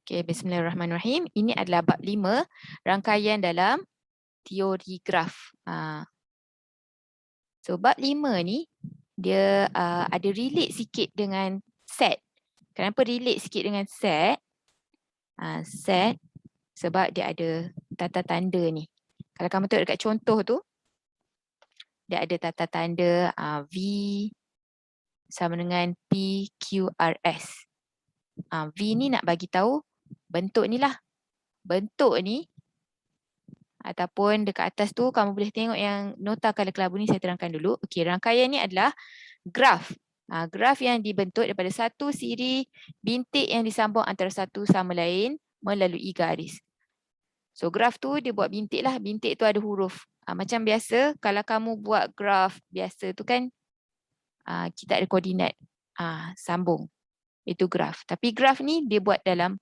Okay, bismillahirrahmanirrahim. Ini adalah bab 5, rangkaian dalam teori graf. So, bab 5 ni, dia ada relate sikit dengan set. Kenapa relate sikit dengan set? Set sebab dia ada tata tanda ni. Kalau kamu tengok dekat contoh tu, dia ada tata tanda V sama dengan PQRS. V ni nak bagi tahu bentuk ni lah. Bentuk ni ataupun dekat atas tu kamu boleh tengok yang nota color kelabu ni, saya terangkan dulu. Okey, rangkaian ni adalah graf. Graf yang dibentuk daripada satu siri bintik yang disambung antara satu sama lain melalui garis. So graf tu dia buat bintik lah. Bintik tu ada huruf. Macam biasa kalau kamu buat graf biasa tu kan kita ada koordinat sambung. Itu graf. Tapi graf ni dia buat dalam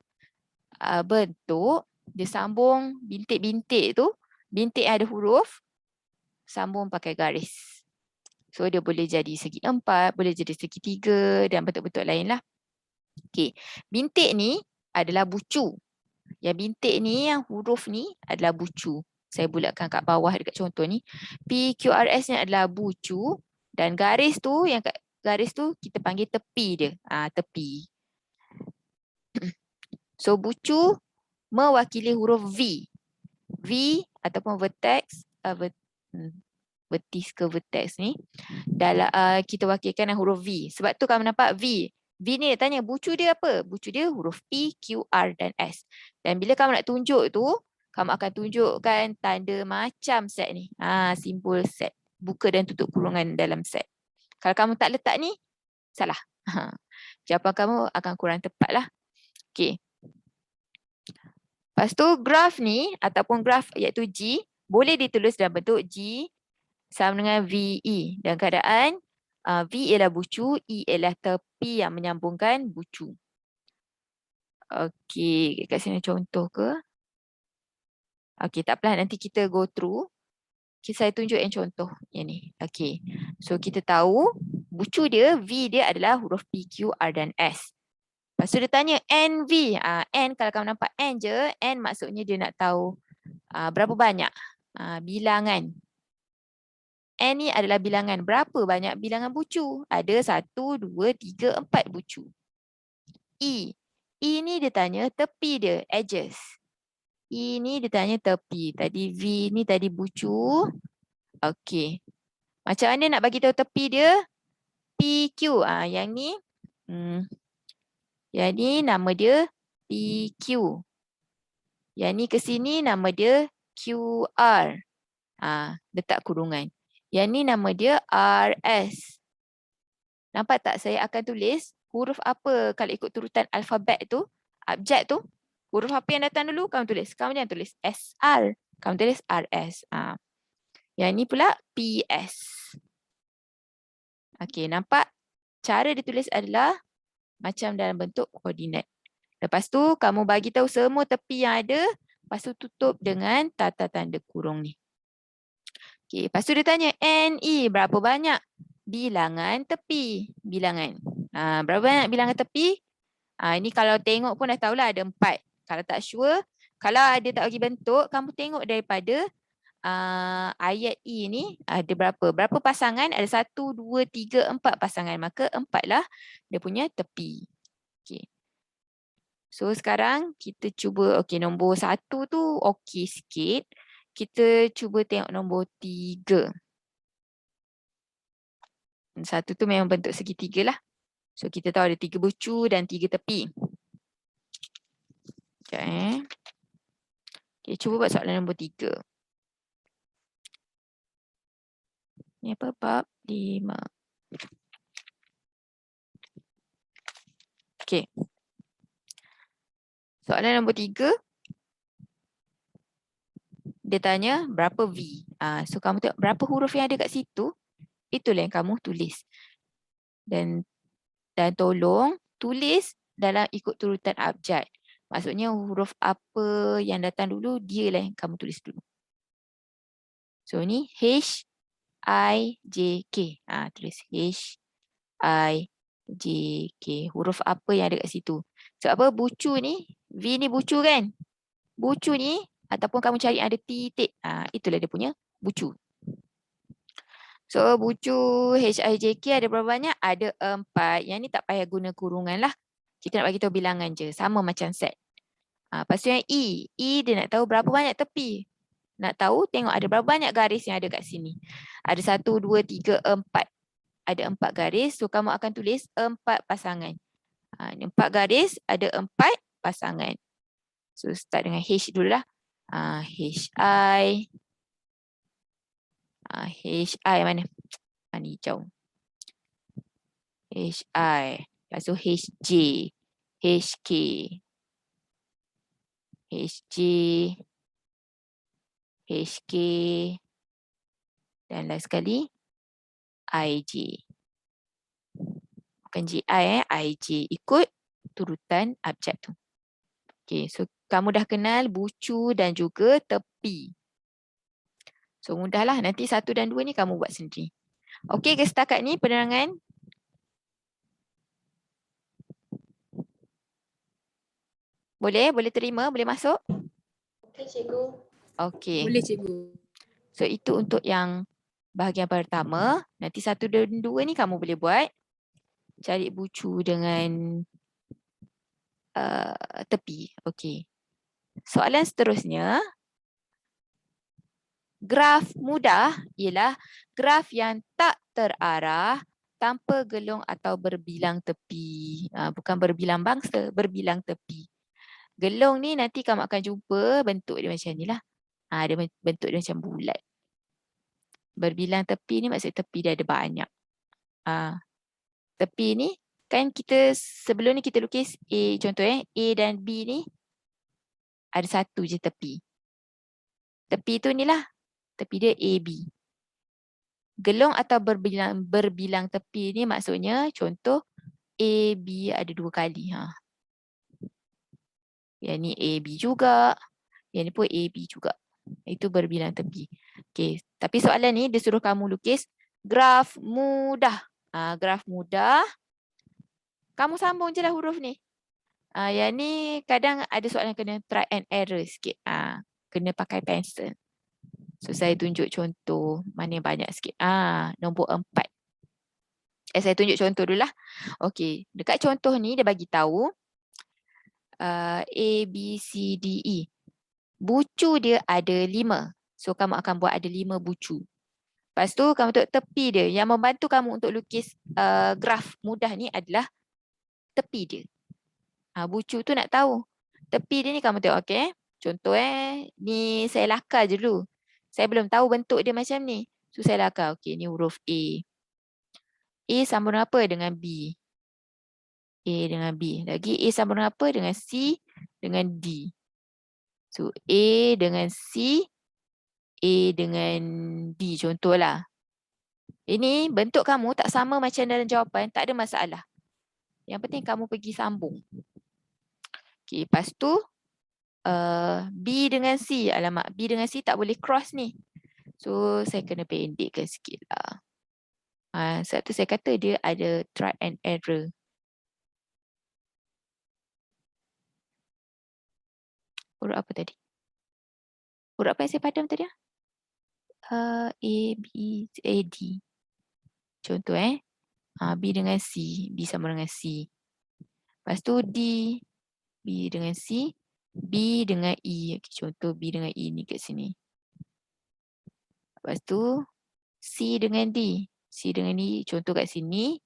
bentuk dia sambung bintik-bintik tu. Bintik ada huruf, sambung pakai garis. So dia boleh jadi segi 4, boleh jadi segi 3 dan bentuk-bentuk lain lah. Okay. Bintik ni adalah bucu. Yang bintik ni, yang huruf ni adalah bucu. Saya bulatkan kat bawah dekat contoh ni. PQRS ni adalah bucu dan garis tu, yang kat garis tu kita panggil tepi dia. Tepi. So bucu mewakili huruf V. V ataupun vertex, vertis ke vertex ni, dalam kita wakilkan dengan huruf V. Sebab tu kamu nampak V. V ni dia tanya bucu dia apa? Bucu dia huruf P, Q, R dan S. Dan bila kamu nak tunjuk tu, kamu akan tunjukkan tanda macam set ni. Simbol set. Buka dan tutup kurungan dalam set. Kalau kamu tak letak ni, salah. Jawapan kamu akan kurang tepat lah. Okay. Lepas tu graf ni ataupun graf iaitu G boleh ditulis dalam bentuk G sama dengan VE. Dalam keadaan V ialah bucu, E ialah tepi yang menyambungkan bucu. Okey, kat sini contoh ke? Okey, tak apalah, nanti kita go through. Okay, saya tunjuk yang contoh yang ni. Okey. So kita tahu bucu dia, V dia adalah huruf P, Q, R dan S. Lepas tu dia tanya NV. N kalau kamu nampak N je, N maksudnya dia nak tahu berapa banyak bilangan. N ni adalah bilangan. Berapa banyak bilangan bucu? Ada 1, 2, 3, 4 bucu. E. E ni dia tanya tepi dia, edges. E ni dia tanya tepi. Tadi V ni tadi bucu. Okey. Macam mana nak bagi tahu tepi dia? PQ. Yang ni. Yang ni nama dia PQ. Yang ni ke sini nama dia QR. Letak kurungan. Yang ni nama dia RS. Nampak tak saya akan tulis huruf apa kalau ikut turutan alfabet tu, abjad tu. Huruf apa yang datang dulu kamu tulis. Kamu jangan tulis SR. Kamu tulis RS. Yang ni pula PS. Okey, nampak? Cara ditulis adalah macam dalam bentuk koordinat. Lepas tu kamu bagi tahu semua tepi yang ada, lepas tu tutup dengan tata tanda kurung ni. Okey, lepas tu dia tanya NE berapa banyak bilangan tepi? Bilangan. Berapa banyak bilangan tepi? Ini kalau tengok pun dah tahulah ada 4. Kalau tak sure, kalau ada tak bagi bentuk, kamu tengok daripada ayat E ni ada berapa? Berapa pasangan? Ada 1, 2, 3, 4 pasangan. Maka 4 lah dia punya tepi. Okey. So sekarang kita cuba, okey, nombor 1 tu okey sikit. Kita cuba tengok nombor 3. 1 tu memang bentuk segitiga lah. So kita tahu ada 3 bucu dan 3 tepi. Sekejap Okay, cuba buat soalan nombor 3. Ni apa? Bab 5. Okay. Soalan nombor 3. Dia tanya berapa V. So kamu tengok berapa huruf yang ada kat situ. Itulah yang kamu tulis. Dan tolong tulis dalam ikut turutan abjad. Maksudnya huruf apa yang datang dulu, dia lah yang kamu tulis dulu. So ni H, I, J, K. Tulis H, I, J, K. Huruf apa yang ada kat situ. Sebab apa? Bucu ni V ni bucu kan? Bucu ni, ataupun kamu cari ada titik. Itulah dia punya bucu. So, bucu HIJK ada berapa banyak? Ada 4. Yang ni tak payah guna kurungan lah. Kita nak bagi tahu bilangan je. Sama macam set. Lepas tu yang E. E dia nak tahu berapa banyak tepi. Nak tahu, tengok ada berapa banyak garis yang ada kat sini. Ada 1, 2, 3, 4. Ada 4 garis. So, kamu akan tulis 4 pasangan. 4 garis, ada 4 pasangan. So, start dengan H dulu lah. HI. HI mana? Ni hijau. HI. Lepas tu HJ. HK. HJ. HK. Dan last sekali IJ. Bukan GI IJ. Ikut turutan abjad tu. Okay, so kamu dah kenal bucu dan juga tepi. So mudahlah, nanti 1 dan 2 ni kamu buat sendiri. Okey ke setakat ni penerangan? Boleh? Boleh terima? Boleh masuk? Okey, cikgu. Okey. Boleh, cikgu. So itu untuk yang bahagian pertama. Nanti 1 dan 2 ni kamu boleh buat. Cari bucu dengan tepi. Okey. Soalan seterusnya. Graf mudah ialah graf yang tak terarah tanpa gelung atau berbilang tepi. Bukan berbilang bangsa, berbilang tepi. Gelung ni nanti kamu akan jumpa bentuk dia macam ni lah. Dia bentuk dia macam bulat. Berbilang tepi ni maksud tepi dia ada banyak. Tepi ni kan kita sebelum ni kita lukis A, contoh A dan B ni ada satu je tepi. Tepi tu ni lah. Tepi dia AB. Gelung atau berbilang tepi ni maksudnya contoh AB ada 2 kali. Yang ni AB juga. Yang ni pun AB juga. Itu berbilang tepi. Okay. Tapi soalan ni dia suruh kamu lukis graf mudah. Graf mudah. Kamu sambung je lah huruf ni. Yang ni kadang ada soalan kena try and error sikit. Kena pakai pensel. So saya tunjuk contoh mana yang banyak sikit. Nombor 4. Saya tunjuk contoh dulu lah. Okey, dekat contoh ni dia bagi tahu A, B, C, D, E. Bucu dia ada 5. So kamu akan buat ada 5 bucu. Lepas tu kamu tengok tepi dia. Yang membantu kamu untuk lukis graf mudah ni adalah tepi dia. Bucu tu nak tahu. Tepi dia ni kamu tengok, okey. Contoh ni saya lakar je dulu. Saya belum tahu bentuk dia macam ni. So saya lakar. Okey, ni huruf A. A sambung dengan apa? Dengan B. A dengan B. Lagi A sambung dengan apa? Dengan C dengan D. So A dengan C, A dengan D contohlah. Ini bentuk kamu tak sama macam dalam jawapan, tak ada masalah. Yang penting kamu pergi sambung. Okey, lepas tu B dengan C. Alamak, B dengan C tak boleh cross ni. So saya kena pendekkan sikit lah. Sebab tu saya kata dia ada try and error. Huruf apa tadi? Huruf apa yang saya padam tadi? A, B, A, D. Contoh B dengan C. B sama dengan C. Lepas tu D. B dengan C. B dengan E. Okay, contoh B dengan E ni kat sini. Lepas tu C dengan D. C dengan E. Contoh kat sini.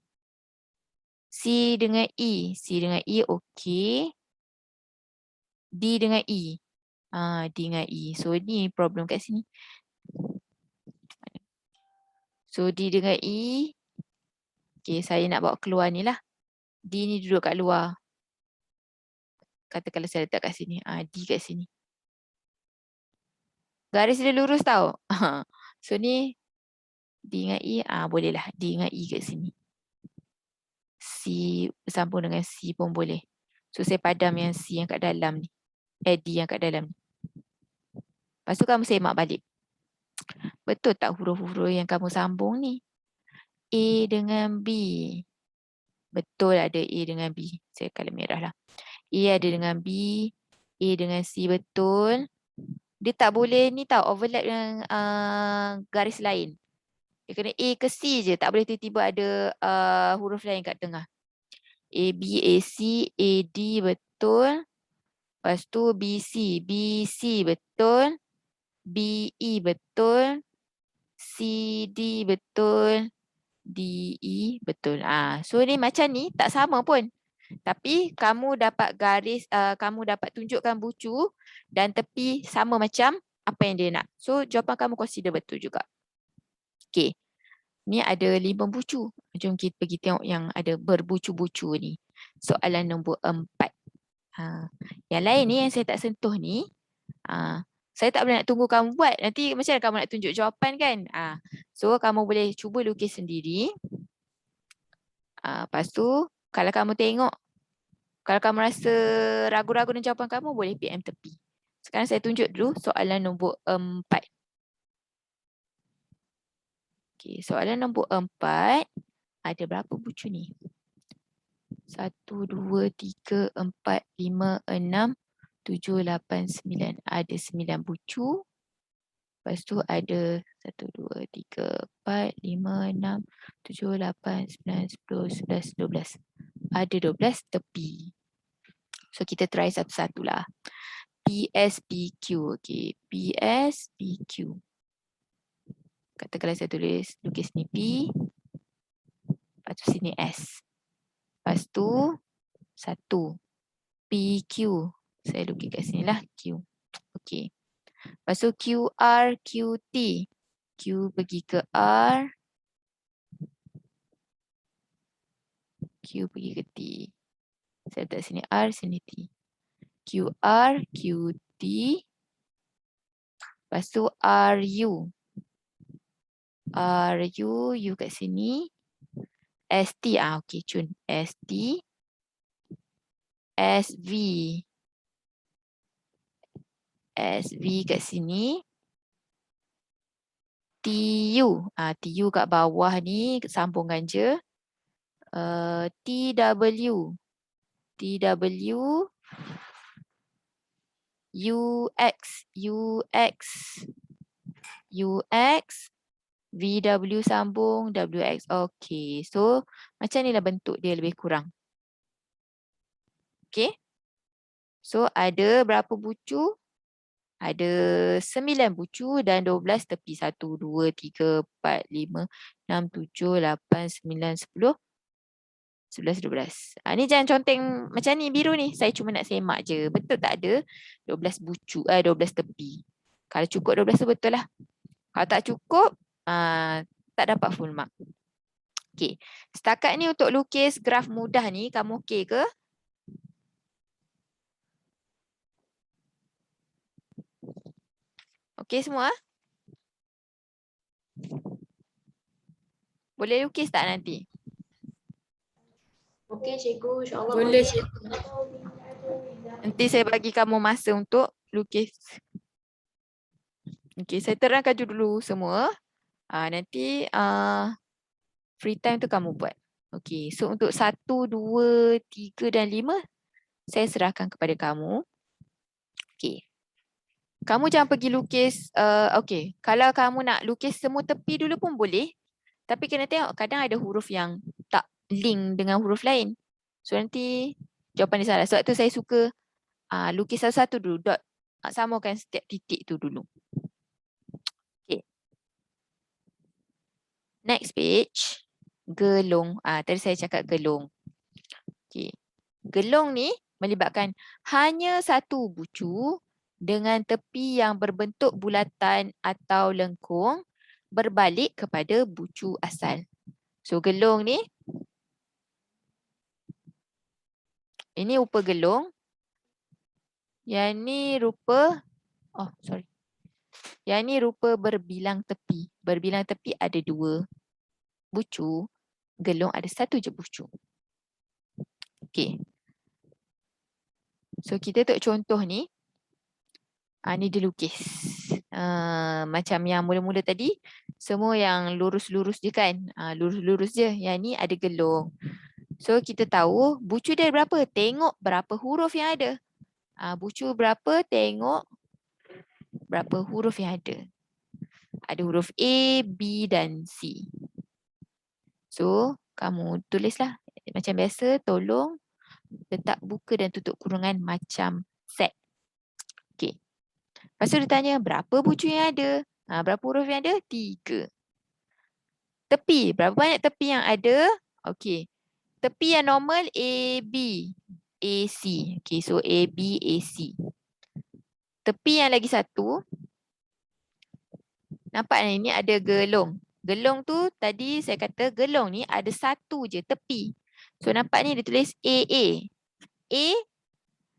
C dengan E. C dengan E okey. D dengan E. D dengan E. So ni problem kat sini. So D dengan E. Okay, saya nak bawa keluar ni lah. D ni duduk kat luar. Katakanlah saya letak kat sini. D kat sini. Garis dia lurus tau. So ni D dengan E. Bolehlah. D dengan E kat sini. C bersambung dengan C pun boleh. So saya padam yang C yang kat dalam ni. D yang kat dalam ni. Lepas tu kamu semak balik. Betul tak huruf-huruf yang kamu sambung ni? A dengan B. Betul ada A dengan B. Saya colour merah lah. A ada dengan B, A dengan C, betul. Dia tak boleh ni tau, overlap dengan garis lain. Dia kena A ke C je, tak boleh tiba-tiba ada huruf lain kat tengah. A, B, A, C, A, D, betul. Lepas tu B, C, B, C, betul. B, E, betul. C, D, betul. D, E, betul. So ni macam ni, tak sama pun. Tapi kamu dapat garis, kamu dapat tunjukkan bucu dan tepi sama macam apa yang dia nak. So jawapan kamu consider betul juga. Okay. Ni ada 5 bucu. Jom kita pergi tengok yang ada berbucu-bucu ni. Soalan nombor 4. Yang lain ni yang saya tak sentuh ni, saya tak boleh nak tunggu kamu buat. Nanti macam mana kamu nak tunjuk jawapan kan? So kamu boleh cuba lukis sendiri. Lepas tu kalau kamu tengok, kalau kamu rasa ragu-ragu dengan jawapan kamu, boleh PM tepi. Sekarang saya tunjuk dulu soalan nombor 4. Okay, soalan nombor 4. Ada berapa bucu ni? 1, 2, 3, 4, 5, 6, 7, 8, 9. Ada 9 bucu. Lepas tu ada 1, 2, 3, 4, 5, 6, 7, 8, 9, 10, 11, 12. Ada 12 tepi. So kita try satu-satu lah. PSPQ. Okay. PSPQ. Katakanlah saya tulis, lukis ni P. Lepas tu sini S. Lepas tu 1. PQ. Saya lukis kat sini lah Q. Okay. Lepas tu QR, QT. Q pergi ke R. Q pergi ke T. Saya letak sini R, sini T. QR, QT. Lepas tu RU. RU, U kat sini. ST, okey, cun. ST. SV. SV kat sini. TU. TU kat bawah ni, sambungkan je. TW. TW. UX. UX. UX. VW sambung, WX. Okay, so macam ni lah bentuk dia lebih kurang. Okay. So ada berapa bucu? Ada 9 bucu dan 12 tepi. 1, 2, 3, 4, 5, 6, 7, 8, 9, 10, 11, 12. Ni jangan conteng macam ni biru ni. Saya cuma nak semak je. Betul tak ada 12 bucu, 12 tepi. Kalau cukup 12 tu betul lah. Kalau tak cukup, tak dapat full mark. Okay. Setakat ni untuk lukis graf mudah ni, kamu okey ke? Okey semua? Boleh lukis tak nanti? Okey cikgu, insyaAllah Boleh, boleh. cikgu. Nanti saya bagi kamu masa untuk lukis. Okey, saya terangkan dulu semua. Nanti free time tu kamu buat. Okey, so untuk 1, 2, 3 dan 5, saya serahkan kepada kamu. Okey. Kamu jangan pergi lukis, okey. Kalau kamu nak lukis semua tepi dulu pun boleh. Tapi kena tengok, kadang ada huruf yang tak link dengan huruf lain. So nanti jawapan dia salah. Sebab tu saya suka lukis satu-satu dulu. Dot. Samakan setiap titik tu dulu. Okay. Next page. Gelong. Tadi saya cakap gelong. Okay. Gelong ni melibatkan hanya satu bucu dengan tepi yang berbentuk bulatan atau lengkung berbalik kepada bucu asal. So gelong ni, ini rupa gelong. Yang ni rupa, yang ni rupa berbilang tepi. Berbilang tepi ada 2 bucu. Gelong ada 1 je bucu. Okay. So kita tengok contoh ni. Ni dia lukis. Macam yang mula-mula tadi, semua yang lurus-lurus je kan. Lurus-lurus je. Yang ni ada gelong. So kita tahu bucu dia berapa? Tengok berapa huruf yang ada. Bucu berapa? Tengok berapa huruf yang ada. Ada huruf A, B dan C. So kamu tulislah macam biasa, tolong letak buka dan tutup kurungan macam set. Okay. Lepas tu dia tanya berapa bucu yang ada? Berapa huruf yang ada? 3. Tepi, berapa banyak tepi yang ada? Okay. Tepi yang normal A, B, A, C. Okay, so A, B, A, C. Tepi yang lagi satu, nampak ni ada gelong. Gelong tu tadi saya kata gelong ni ada satu je tepi. So nampak ni dia tulis A, A. A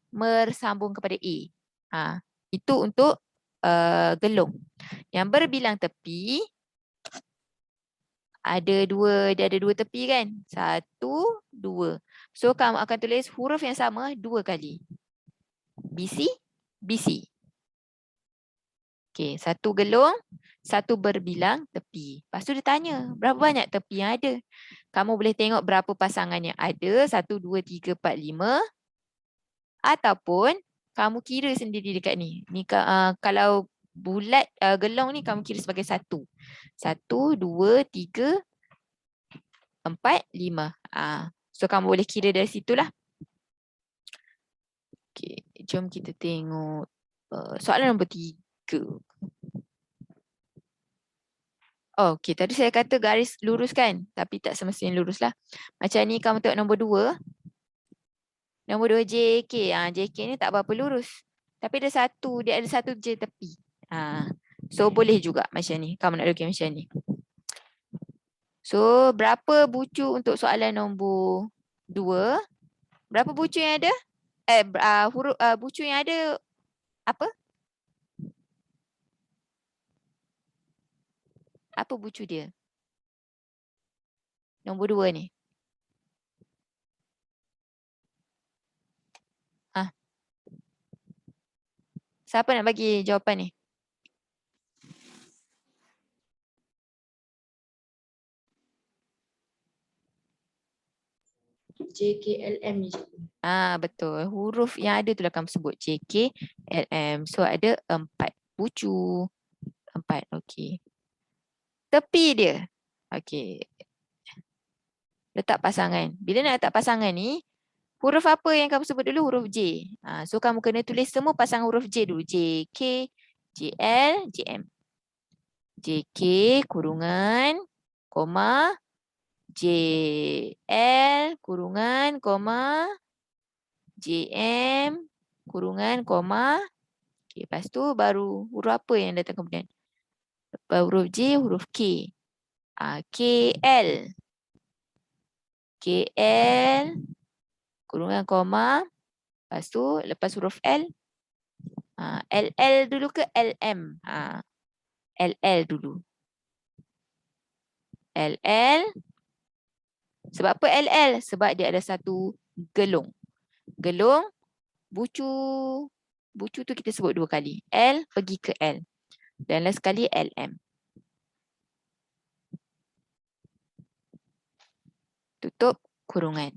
bersambung kepada A. Itu untuk gelong. Yang berbilang tepi, dia ada dua tepi kan? 1, 2. So kamu akan tulis huruf yang sama 2 kali. BC, BC. Okay, 1 gelong, 1 berbilang tepi. Lepas tu dia tanya, berapa banyak tepi yang ada? Kamu boleh tengok berapa pasangan yang ada, 1, 2, 3, 4, 5. Ataupun kamu kira sendiri dekat ni. Kalau bulat gelong ni kamu kira sebagai 1. 1, 2, 3, 4, 5. So kamu boleh kira dari situlah. Okay, jom kita tengok soalan nombor 3. Oh, okay. Tadi saya kata garis lurus kan? Tapi tak semestinya lurus lah. Macam ni kamu tengok nombor 2. Nombor 2 JK. JK ni tak berapa lurus. Tapi dia ada satu je tepi. So boleh juga macam ni. Kamu nak lukis macam ni. So berapa bucu untuk soalan nombor 2? Berapa bucu yang ada? Bucu yang ada apa? Apa bucu dia? Nombor 2 ni. Siapa nak bagi jawapan ni? JKLM ni. Betul. Huruf yang ada tu lah kamu sebut JKLM. So ada 4 bucu. 4. Okey. Tepi dia. Okey. Letak pasangan. Bila nak letak pasangan ni, huruf apa yang kamu sebut dulu? Huruf J. So kamu kena tulis semua pasangan huruf J dulu. JK, JL, JM. JK kurungan, koma, JL kurungan, koma, JM kurungan, koma. Okay, lepas tu baru huruf apa yang datang kemudian? Huruf J, huruf K. KL. KL kurungan, koma. Lepas tu, lepas huruf L. LL dulu ke LM? LL dulu. LL. Sebab apa LL? Sebab dia ada satu gelong. Gelong, bucu tu kita sebut 2 kali. L pergi ke L. Dan last sekali LM. Tutup kurungan.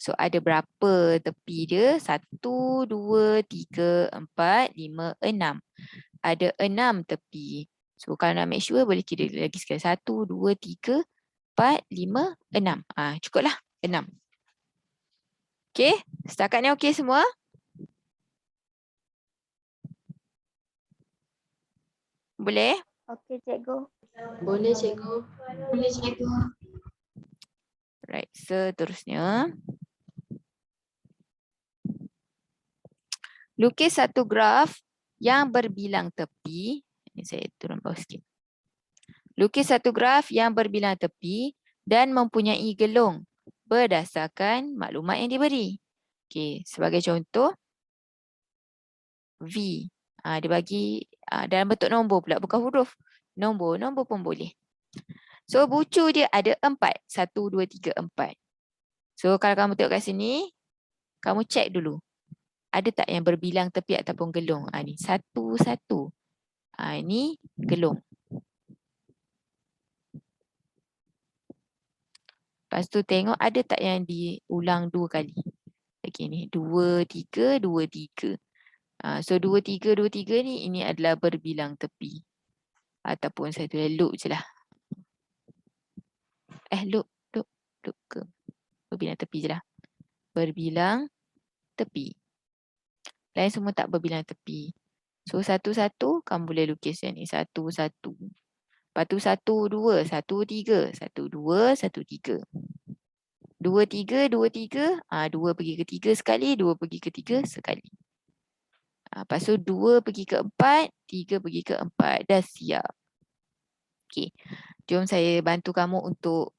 So ada berapa tepi dia? 1, 2, 3, 4, 5, 6. Ada 6 tepi. So kalau nak make sure boleh kira lagi sekali. 1, 2, 3, 4, 5, 6. Cukuplah 6. Okay, setakat ni okey semua? Boleh? Okey, cikgu. Boleh, cikgu. Boleh, cikgu. Right, seterusnya. Lukis satu graf yang berbilang tepi. Ini saya turun bawah sikit. Lukis satu graf yang berbilang tepi dan mempunyai gelong berdasarkan maklumat yang diberi. Okey, sebagai contoh V. Dia bagi dalam bentuk nombor pula, bukan huruf. Nombor pun boleh. So bucu dia ada 4. 1, 2, 3, 4. So kalau kamu tengok kat sini, kamu cek dulu. Ada tak yang berbilang tepi ataupun gelong? Ni 1, 1. Ini gelong. Lepas tu tengok ada tak yang diulang 2 kali. Okay ni 2, 3, 2, 3. So 2, 3, 2, 3 ni ini adalah berbilang tepi. Ataupun saya tulis loop je lah. Loop ke? Berbilang tepi je lah. Berbilang tepi. Lain semua tak berbilang tepi. So satu-satu kamu boleh lukis yang ni. Satu-satu. Lepas tu 1, 2, 1, 3. 1, 2, 1, 3. 2, 3, 2, 3. 2 pergi ke 3 sekali. 2 pergi ke 3 sekali. Lepas tu 2 pergi ke 4. 3 pergi ke 4. Dah siap. Okay. Jom saya bantu kamu untuk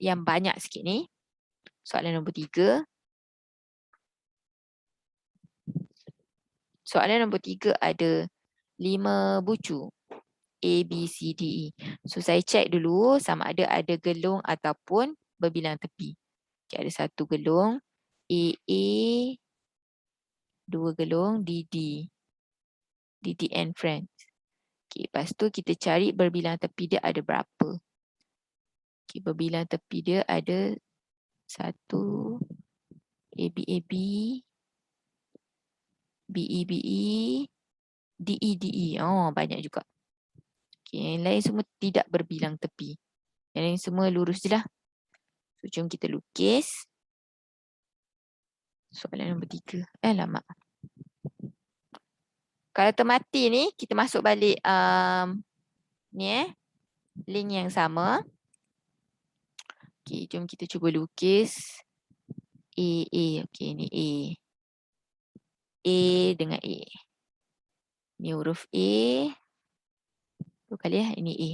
yang banyak sikit ni. Soalan nombor 3. Soalan nombor 3 ada 5 bucu. A, B, C, D, E. So saya cek dulu sama ada gelung ataupun berbilang tepi. Okay, ada 1 gelung. A, 2 gelung, D, and friends. Okay, lepas tu kita cari berbilang tepi dia ada berapa. Okay, berbilang tepi dia ada 1, A, B, B, E, D, E. Oh, banyak juga. Okay, yang lain semua tidak berbilang tepi. Yang lain semua lurus je lah. So, jom kita lukis. Soalan nombor 3. Lama. Kalau termati ni, kita masuk balik ni link yang sama. Okay, jom kita cuba lukis. A. Okay, ni A. A dengan A. Ni huruf A. 2 kali ini A.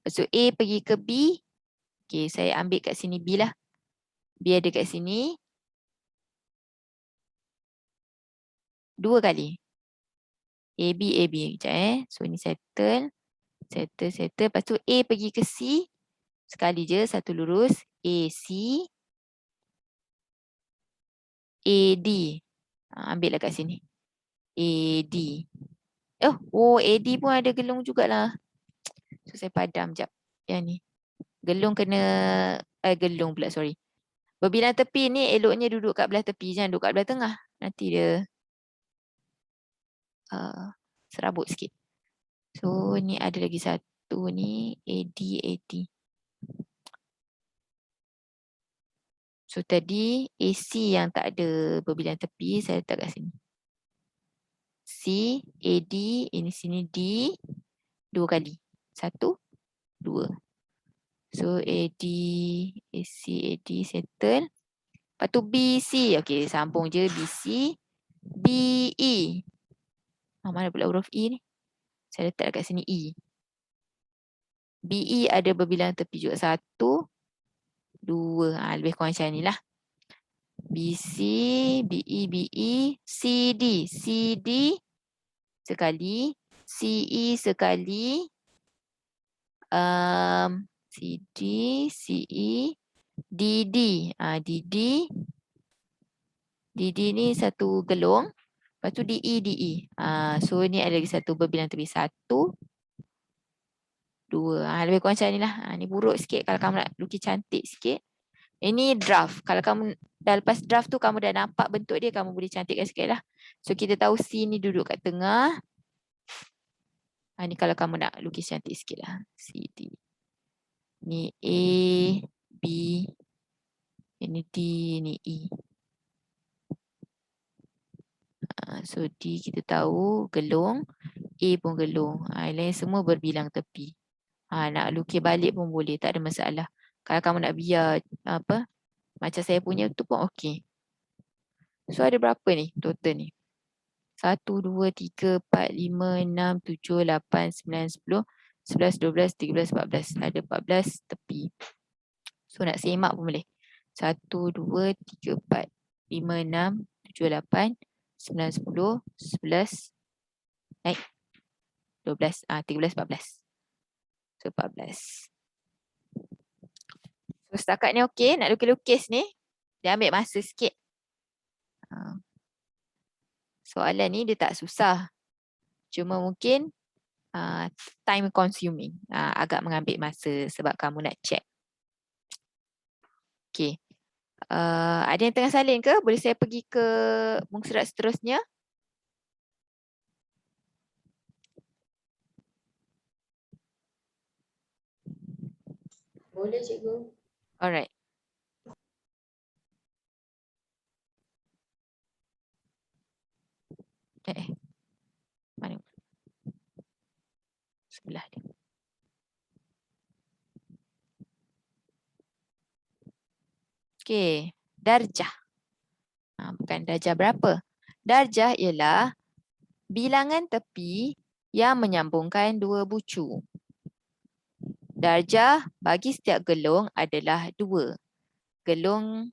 Lepas tu A pergi ke B. Okay, saya ambil kat sini B lah. B ada kat sini. 2 kali. A, B. Sekejap So, ni settle. Lepas tu A pergi ke C. Sekali je, satu lurus. A, C. A, D. Ambil lah kat sini. A, D. A, D pun ada gelung jugalah. So, saya padam sekejap. Yang ni. Gelung kena... gelung pula, sorry. Berbilang tepi ni eloknya duduk kat belah tepi. Jangan duduk kat belah tengah. Nanti dia serabut sikit. So, ni ada lagi satu ni. AD. So, tadi AC yang tak ada berbilang tepi. Saya letak kat sini. C, AD, ini sini D. 2 kali. 1, 2. So, AD, AC, AD, settle. Lepas tu BC. Okay, sambung je BC. BE. Mana pula huruf E ni? Saya letak kat sini E. BE ada berbilang tepi juga. 1, 2. Lebih kurang macam ni lah. BC, BE, CD. CD sekali. CE sekali. CD, CE. DD. DD ni satu gelung. Lepas tu DE. So ni ada lagi satu berbilang tepi. 1, 2. Lebih kurang macam ni lah. Ni buruk sikit kalau kamu nak lukis cantik sikit. Ini draft. Kalau kamu dah lepas draft tu kamu dah nampak bentuk dia, kamu boleh cantikkan sikit lah. So kita tahu C ni duduk kat tengah. Ni kalau kamu nak lukis cantik sikit lah. C, D. Ni A, B. Ini D, ini E. So D kita tahu gelung. A pun gelung. Yang lain semua berbilang tepi. Nak lukis balik pun boleh. Tak ada masalah. Kalau kamu nak biar macam saya punya tu pun okey. So ada berapa ni total ni? 1, 2, 3, 4, 5, 6, 7, 8, 9, 10, 11, 12, 13, 14. Ada 14 tepi. So nak semak pun boleh. 1, 2, 3, 4, 5, 6, 7, 8, 9, 10, 11, naik 12, 13, 14. So 14. So setakat ni okey. Nak lukis-lukis ni, dia ambil masa sikit. Soalan ni dia tak susah. Cuma mungkin time consuming. Agak mengambil masa sebab kamu nak check. Okey. Ada yang tengah salin ke? Boleh saya pergi ke muka surat seterusnya? Boleh cikgu. Alright. Mana? Sebelah dia. Okey. Darjah. Bukan darjah berapa. Darjah ialah bilangan tepi yang menyambungkan dua bucu. Darjah bagi setiap gelung adalah 2. Gelung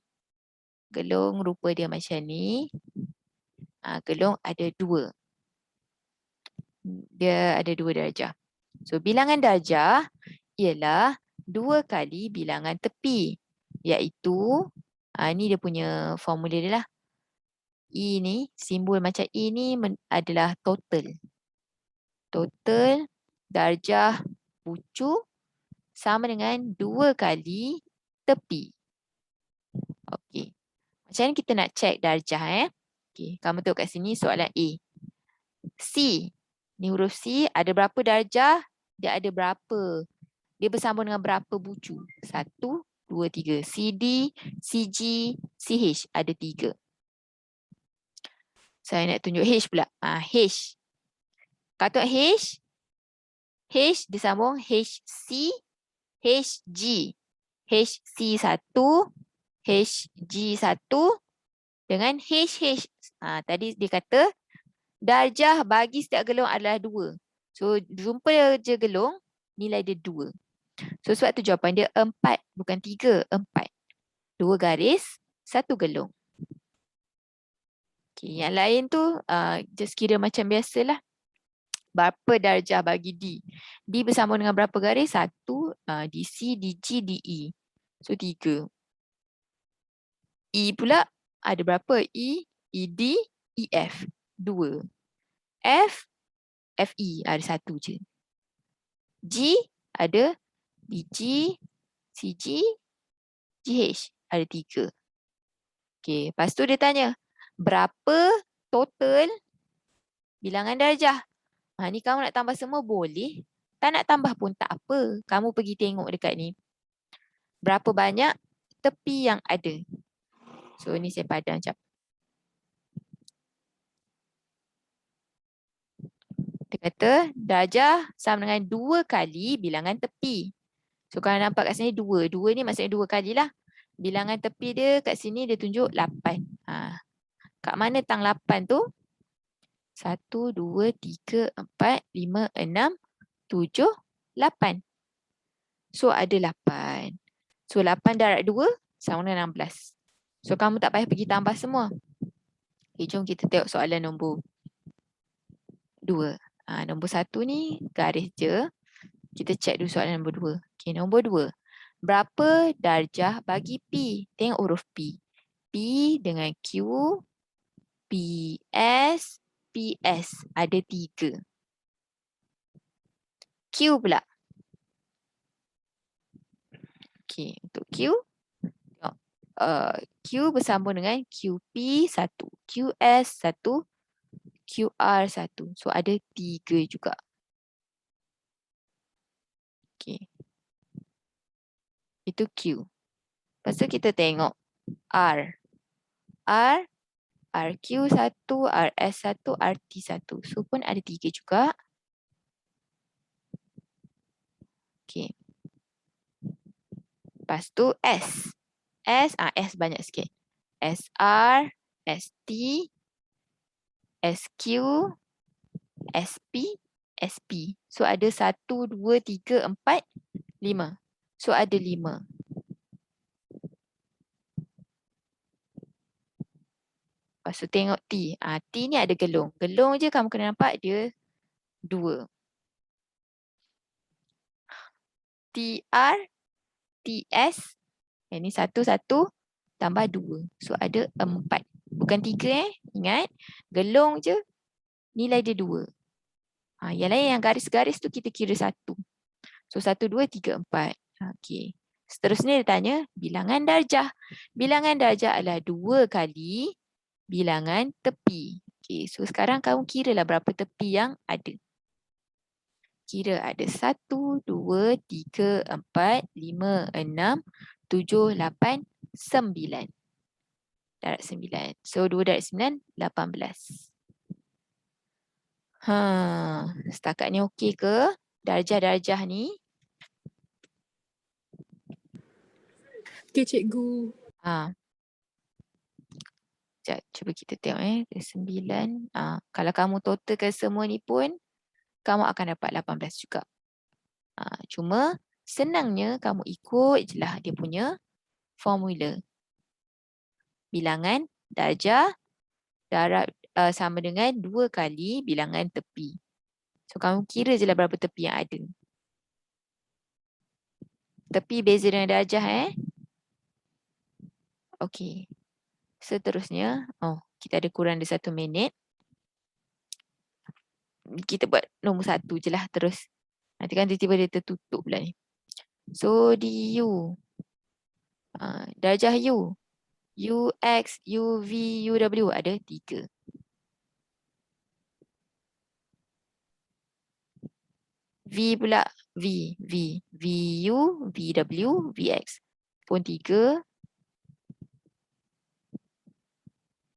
rupa dia macam ni. Gelung ada 2. Dia ada 2 darjah. So bilangan darjah ialah 2 kali bilangan tepi. Iaitu, ni dia punya formula dia lah. E ni, simbol macam E ni adalah total. Total darjah bucu sama dengan 2 kali tepi. Okey. Macam mana kita nak check darjah? Okey, kamu tengok kat sini soalan A. C. Ni huruf C ada berapa darjah? Dia ada berapa? Dia bersambung dengan berapa bucu? 1, 2, 3. CD, CG, CH ada 3. Saya nak tunjuk H pula. H. Kau tengok H. H disambung HC, HG. HC1, HG1 dengan HH. Tadi dia kata darjah bagi setiap gelung adalah 2. So jumpa je gelung, nilai dia 2. So sebab tu jawapan dia 4, bukan 3, 4. 2 garis, 1 gelung. Okay, yang lain tu just kira macam biasalah. Berapa darjah bagi D? D bersambung dengan berapa garis? 1, DC, DG, DE. So 3. E pula ada berapa? E, ED, EF. 2. F, FE ada 1 je. G ada DG, CG, GH ada 3. Okay, lepas tu dia tanya, berapa total bilangan darjah? Ni kamu nak tambah semua boleh. Tak nak tambah pun tak apa. Kamu pergi tengok dekat ni. Berapa banyak tepi yang ada. So ni saya padam sekejap. Dia kata darjah sama dengan 2 kali bilangan tepi. So kalau nampak kat sini 2. 2 ni maksudnya 2 kali lah. Bilangan tepi dia kat sini dia tunjuk 8. Kat mana tang 8 tu? 1, 2, 3, 4, 5, 6, 7, 8. So ada 8. So 8 darab 2 sama dengan 16. So kamu tak payah pergi tambah semua. Okay, jom kita tengok soalan nombor 2. Nombor 1 ni garis je. Kita check dulu soalan nombor 2. Okay, nombor 2. Berapa darjah bagi P? Tengok huruf P. P dengan Q, PS, PS. Ada 3. Q pula. Okay, untuk Q. Q bersambung dengan QP1, QS1, QR1. So ada 3 juga. Okay. Itu Q. Lepas tu kita tengok R. R, RQ1, RS1, RT1. So pun ada 3 juga. Okay. Lepas tu S. S banyak sikit. SR, ST, SQ, SP, SP. So ada 1, 2, 3, 4, 5. So ada 5. Lepas tu tengok T. T ni ada gelung. Gelung je kamu kena nampak dia 2. TR, TS. Ini 1, 1 tambah 2. So ada 4. Bukan 3 Ingat. Gelung je nilai dia 2. Yang lain yang garis-garis tu kita kira 1. So 1, 2, 3, 4. Okay. Seterusnya dia tanya bilangan darjah. Bilangan darjah adalah 2 kali bilangan tepi. Okay, so sekarang kamu kira lah berapa tepi yang ada. Kira ada 1, 2, 3, 4, 5, 6, 7, 8, 9. Darab 9. So 2 darab 9, 18. Setakat ni okey ke? Darjah-darjah ni. Okey, cikgu. Sekejap, cuba kita tengok 9. Kalau kamu totalkan semua ni pun, kamu akan dapat 18 juga. Cuma senangnya kamu ikut je lah dia punya formula. Bilangan darjah darab sama dengan 2 kali bilangan tepi. So kamu kira je lah berapa tepi yang ada. Tepi beza dengan darjah Okey. Seterusnya, kita ada kurang dari 1 minit. Kita buat nombor 1 je lah terus. Nanti kan tiba-tiba dia tertutup pula ni. So di U. Darjah U. UX, UV, UW ada 3. V pula V, VU, VW, VX pun 3.